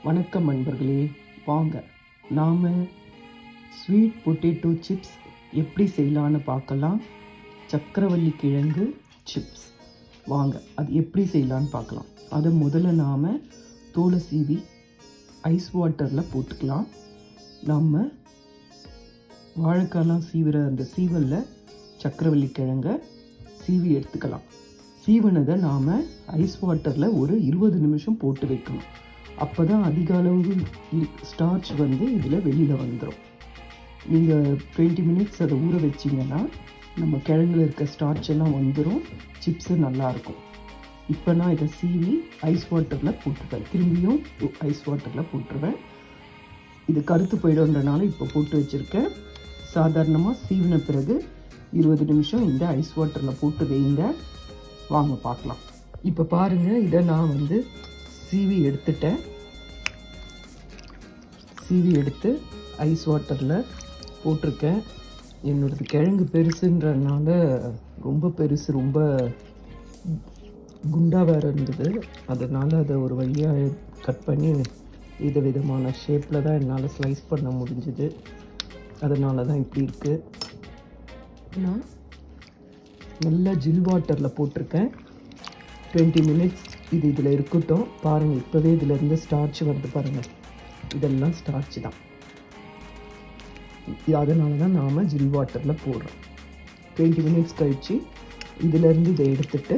வணக்கம் நண்பர்களே, வாங்க நாம் ஸ்வீட் பொட்டேட்டோ சிப்ஸ் எப்படி செய்யலான்னு பார்க்கலாம். சக்கரவள்ளி கிழங்கு சிப்ஸ் வாங்க அது எப்படி செய்யலான்னு பார்க்கலாம். அதை முதல்ல நாம் தோலை சீவி ஐஸ் வாட்டரில் போட்டுக்கலாம். நம்ம வாழைக்காலாம் சீவிர அந்த சீவலில் சக்கரவள்ளி கிழங்கை சீவி எடுத்துக்கலாம். சீவனதை நாம் ஐஸ் வாட்டரில் ஒரு 20 நிமிஷம் போட்டு வைக்கணும். அப்போ தான் அதிக அளவு ஸ்டார்ச் இதில் வெளியில் வந்துடும். நீங்கள் 20 மினிட்ஸ் அதை ஊற வச்சிங்கன்னா நம்ம கிழங்குல இருக்க ஸ்டார்ச் எல்லாம் வந்துடும், சிப்ஸு நல்லாயிருக்கும். இப்போ நான் இதை சீவி ஐஸ் வாட்டரில் போட்டுருவேன். திரும்பியும் ஐஸ் வாட்டரில் போட்டுருவேன். இது கருத்து போயிடும்ன்றனால இப்போ போட்டு வச்சுருக்கேன். சாதாரணமாக சீவின பிறகு 20 நிமிஷம் இந்த ஐஸ் வாட்டரில் போட்டு வைங்க. வாங்க பார்க்கலாம். இப்போ பாருங்கள், இதை நான் சீவி எடுத்துட்டேன். சீவி எடுத்து ஐஸ் வாட்டரில் போட்டிருக்கேன். என்னோடது கிழங்கு பெருசுன்றதுனால ரொம்ப பெருசு, ரொம்ப குண்டாக வேறு இருந்தது. அதனால் அதை ஒரு வழியாக கட் பண்ணி விதமான ஷேப்பில் தான் என்னால் ஸ்லைஸ் பண்ண முடிஞ்சுது. அதனால தான் இப்படி இருக்குது. நான் நல்லா ஜில் வாட்டரில் போட்டிருக்கேன். 20 மினிட்ஸ் இது இதில் இருக்கட்டும். பாருங்கள், இப்போவே இதிலேருந்து ஸ்டார்ச் வருது பாருங்கள். இதெல்லாம் ஸ்டார்ச் தான். அதனால தான் நாம் ஜில் வாட்டரில் போடுறோம். 20 மினிட்ஸ் கழித்து இதிலேருந்து இதை எடுத்துட்டு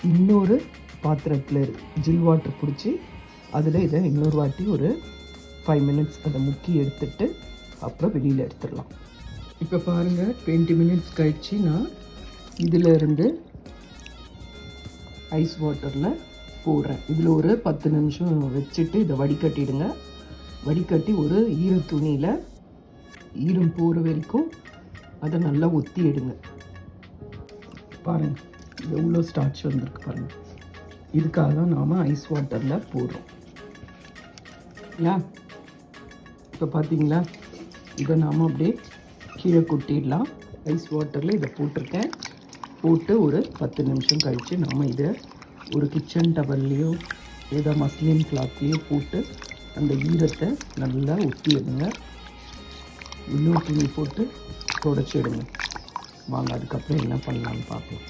இன்னொரு பாத்திரத்தில் ஜில் வாட்டர் பிடிச்சி அதில் இதை இன்னொரு வாட்டி ஒரு 5 மினிட்ஸ் அதை முக்கி எடுத்துட்டு அப்புறம் வெளியில் எடுத்துடலாம். இப்போ பாருங்கள், 20 மினிட்ஸ் கழித்து நான் இதிலேருந்து ஐஸ் வாட்டரில் போடுறேன். இதில் ஒரு 10 நிமிஷம் வச்சுட்டு இதை வடிகட்டிடுங்க. வடிகட்டி ஒரு ஈர துணியில் ஈரம் போகிற வரைக்கும் அதை நல்லா ஒத்தி எடுங்க. பாருங்கள், எவ்வளோ ஸ்டார்ச் வந்திருக்கு பாருங்கள். இதுக்காக தான் நாம் ஐஸ் வாட்டரில் போடுறோம். ஏன் இப்போ பார்த்தீங்களா, இதை நாம் அப்படியே கீழே கொட்டிடலாம். ஐஸ் வாட்டரில் இதை போட்டிருக்கேன். போட்டு ஒரு 10 நிமிஷம் கழித்து நாம் இதை ஒரு கிச்சன் டவல்லையோ ஏதோ மஸ்லின் கிளாத்லேயோ போட்டு அந்த ஈரத்தை நல்லா ஊற்றிடுங்க. இன்னொரு துணி போட்டு தொடச்சிடுங்க. வாங்க அதுக்கப்புறம் என்ன பண்ணலான்னு பார்க்கலாம்.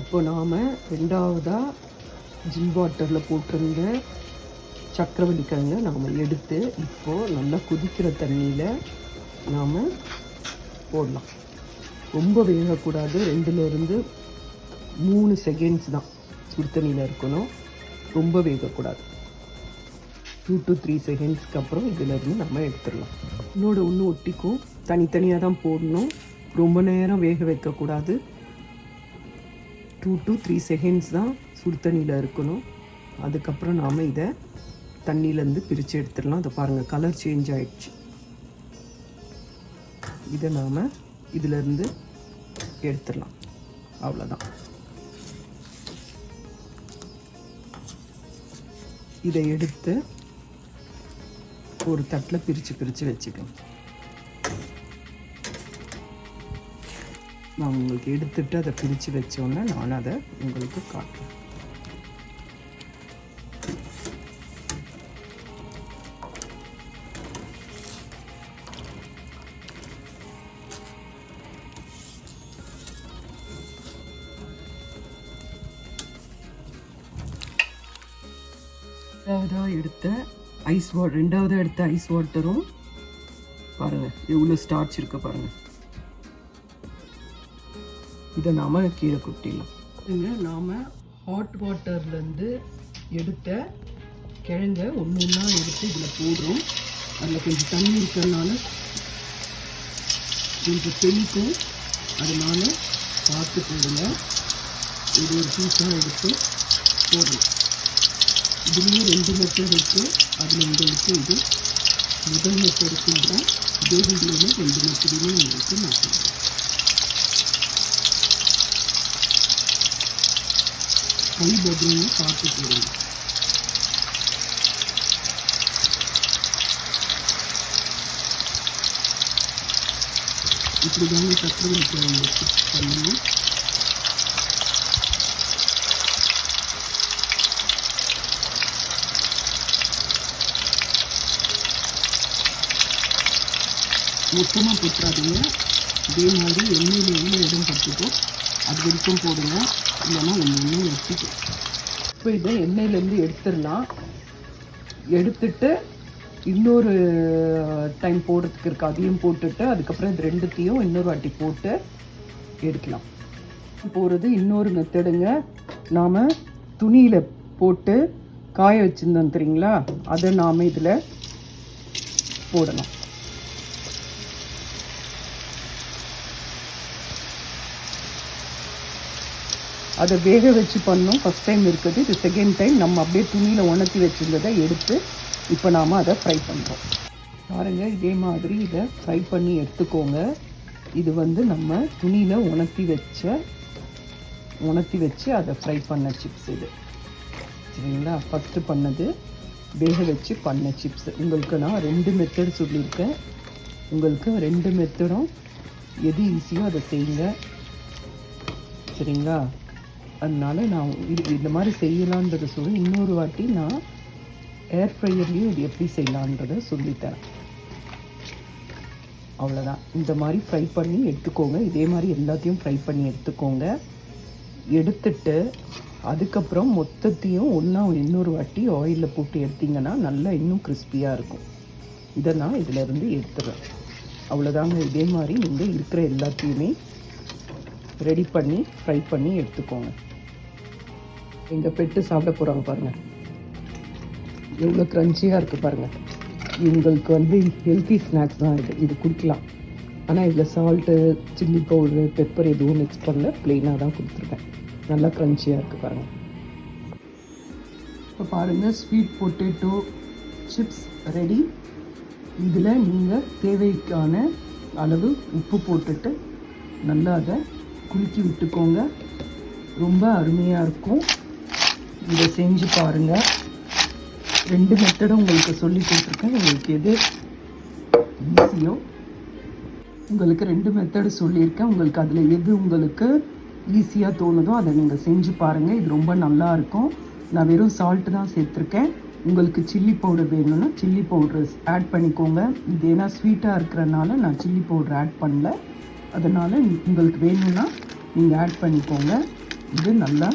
இப்போ நாம் ரெண்டாவதாக ஜில் வாட்டரில் போட்டிருந்த சக்கரவள்ளி கிழங்கை நாம் எடுத்து இப்போது நல்லா கொதிக்கிற தண்ணியில் நாம் போடலாம். ரொம்ப வேகக்கூடாது. 2-3 செகண்ட்ஸ் தான் சுடு தண்ணியில் இருக்கணும். ரொம்ப வேகக்கூடாது. 2 to 3 செகண்ட்ஸ்க்கு அப்புறம் இதிலேருந்து நம்ம எடுத்துடலாம். இன்னொன்று ஒட்டிக்கும். தனித்தனியாக தான் போடணும். ரொம்ப நேரம் வேக வைக்கக்கூடாது. 2 to 3 செகண்ட்ஸ் தான் சுடு தண்ணியில் இருக்கணும். அதுக்கப்புறம் நாம் இதை தண்ணியிலேருந்து பிரித்து எடுத்துடலாம். அதை பாருங்கள், கலர் சேஞ்ச் ஆகிடுச்சு. இதை நாம் இதிலேருந்து எடுத்துடலாம். அவ்வளோதான். இதை எடுத்து ஒரு தட்டில் பிரித்து வச்சுக்கலாம். நான் உங்களுக்கு எடுத்துட்டு அதை பிரித்து வச்சோன்னே நான் அதை உங்களுக்கு காட்டுறேன். ரெண்டாவதாக எடுத்த ஐஸ் வாட்டரும் பாருங்கள் எவ்வளோ ஸ்டார்ச் இருக்க பாருங்கள். இதை நாம் கீழே கொட்டிடலாம். நாம் ஹாட் வாட்டர்லேருந்து எடுத்த கிழங்கை ஒன்றா எடுத்து இதில் போடுறோம். அதில் கொஞ்சம் தண்ணி இருக்கிறதுனால கொஞ்சம் தெளிக்கும். அதனால பார்த்து போடுங்க. இது ஒரு பீஸாக எடுத்து போடணும். இதுலேயும் 2 மெத்தட் இருக்குது. அதில் உங்களுக்கு இது முதல் மெத்தடுக்குன்ற இதே வீடியோவில் 2 மெத்தடுமே உங்களுக்கு நான் சொல்கிறேன். கை பத்திரமா பார்த்து போடுங்க. இப்படி தாங்க சக்கரவள்ளி கிழங்கு பண்ணணும். மொத்தமாக போட்டுறாதீங்க. இதே மாதிரி எண்ணெயில் எவ்வளோ இடம் பட்டுட்டோ அது வரைக்கும் போடுங்க, இல்லைன்னா ஒன்று வச்சுட்டு. இப்போ இதை எண்ணெயிலேருந்து எடுத்துடலாம். எடுத்துட்டு இன்னொரு டைம் போடுறதுக்கு இருக்குது, அதையும் போட்டுட்டு அதுக்கப்புறம் இது ரெண்டுத்தையும் இன்னொரு வாட்டி போட்டு எடுக்கலாம். போகிறது இன்னொரு மெத்தடுங்க. நாம் துணியில் போட்டு காய வச்சுருந்தோம் தெரியுங்களா, அதை நாம் இதில் போடலாம். அதை வேக வச்சு பண்ணோம் ஃபஸ்ட் டைம் இருக்குது. இது செகண்ட் டைம் நம்ம அப்படியே துணியில் உணர்த்தி வச்சுருந்ததை எடுத்து இப்போ நாம் அதை ஃப்ரை பண்ணுறோம். பாருங்கள், இதே மாதிரி இதை ஃப்ரை பண்ணி எடுத்துக்கோங்க. இது வந்து நம்ம துணியில் உணர்த்தி வச்சு அதை ஃப்ரை பண்ண சிப்ஸ் இது, சரிங்களா? ஃபஸ்ட்டு பண்ணது வேக வச்சு பண்ண சிப்ஸ். உங்களுக்கு நான் 2 மெத்தட் சொல்லியிருக்கேன். உங்களுக்கு 2 மெத்தடும் எது ஈஸியோ அதை செய்யுங்க, சரிங்களா? அதனால் நான் இந்த மாதிரி செய்யலான்றதை சொல்லி இன்னொரு வாட்டி நான் ஏர் ஃப்ரையர்லேயும் இது எப்படி செய்யலான்றதை சொல்லித்தரேன். அவ்வளோதான். இந்த மாதிரி ஃப்ரை பண்ணி எடுத்துக்கோங்க. இதே மாதிரி எல்லாத்தையும் ஃப்ரை பண்ணி எடுத்துக்கோங்க. எடுத்துட்டு அதுக்கப்புறம் மொத்தத்தையும் ஒன்றா இன்னொரு வாட்டி ஆயிலில் போட்டு எடுத்திங்கன்னா நல்லா இன்னும் கிறிஸ்பியாக இருக்கும். இதை நான் இதிலேருந்து எடுத்துடுறேன். அவ்வளோதாங்க. இதே மாதிரி நீங்கள் இருக்கிற எல்லாத்தையுமே ரெடி பண்ணி ஃப்ரை பண்ணி எடுத்துக்கோங்க. எங்கள் பெட்டு சாப்பிட போகிறாங்க பாருங்கள், எவ்வளோ க்ரன்ச்சியாக இருக்குது பாருங்கள். இவங்களுக்கு வந்து ஹெல்த்தி ஸ்நாக்ஸ் தான் இது குடிக்கலாம். ஆனால் இதில் சால்ட்டு, சில்லி பவுட்ரு, பெப்பர் எதுவும் மிக்ஸ் பண்ணல, ப்ளெயினாக தான் கொடுத்துருக்கேன். நல்லா க்ரன்ச்சியாக இருக்குது பாருங்கள். இப்போ பாருங்கள், ஸ்வீட் பொட்டேட்டோ சிப்ஸ் ரெடி. இதில் நீங்கள் தேவைக்கான அளவு உப்பு போட்டுட்டு நல்லா அதை குலுக்கி விட்டுக்கோங்க. ரொம்ப அருமையாக இருக்கும். இதை செஞ்சு பாருங்கள். 2 மெத்தடும் உங்களுக்கு சொல்லி கொடுத்துருக்கேன். உங்களுக்கு எது ஈஸியோ, உங்களுக்கு 2 மெத்தடு சொல்லியிருக்கேன். உங்களுக்கு அதில் எது உங்களுக்கு ஈஸியாக தோணுதோ அதை நீங்கள் செஞ்சு பாருங்கள். இது ரொம்ப நல்லாயிருக்கும். நான் வெறும் சால்ட்டு தான் சேர்த்துருக்கேன். உங்களுக்கு சில்லி பவுடர் வேணும்னா சில்லி பவுடர் ஆட் பண்ணிக்கோங்க. இது ஏன்னா ஸ்வீட்டாக இருக்கிறனால நான் சில்லி பவுடர் ஆட் பண்ணல. அதனால் உங்களுக்கு வேணும்னா நீங்கள் ஆட் பண்ணிக்கோங்க. இது நல்லா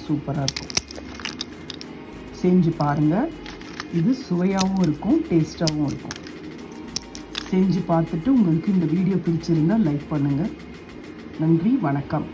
சூப்பராக இருக்கும். செஞ்சு பாருங்கள். இது சுவையாகவும் இருக்கும், டேஸ்ட்டாகவும் இருக்கும். செஞ்சு பார்த்துட்டு உங்களுக்கு இந்த வீடியோ பிடிச்சிருந்தால் லைக் பண்ணுங்கள். நன்றி, வணக்கம்.